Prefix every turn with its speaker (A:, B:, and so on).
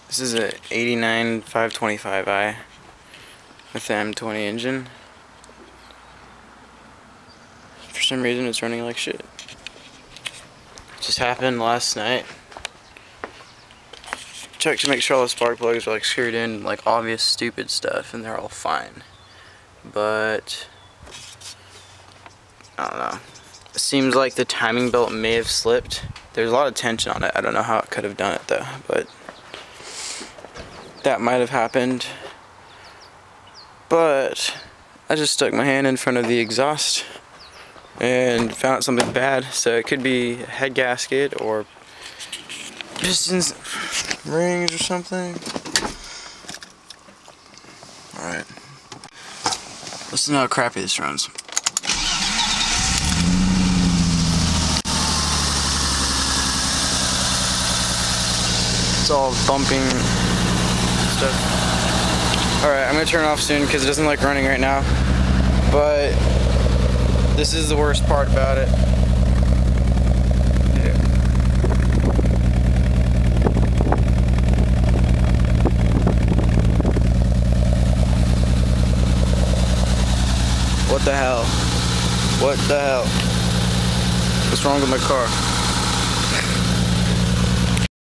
A: This is a 89 525i with the M20 engine. For some reason it's running like shit. Just happened last night. Checked to make sure all the spark plugs are like screwed in, like obvious stupid stuff, and they're all fine. But I don't know. It seems like the timing belt may have slipped. There's a lot of tension on it. I don't know how it could have done it though, but that might have happened. But I just stuck my hand in front of the exhaust and found out something bad. So it could be a head gasket or pistons, rings or something. Alright. Listen to how crappy this runs. It's all bumping stuff. Alright, I'm gonna turn it off soon because it doesn't like running right now. But this is the worst part about it. Yeah. What the hell? What the hell? What's wrong with my car?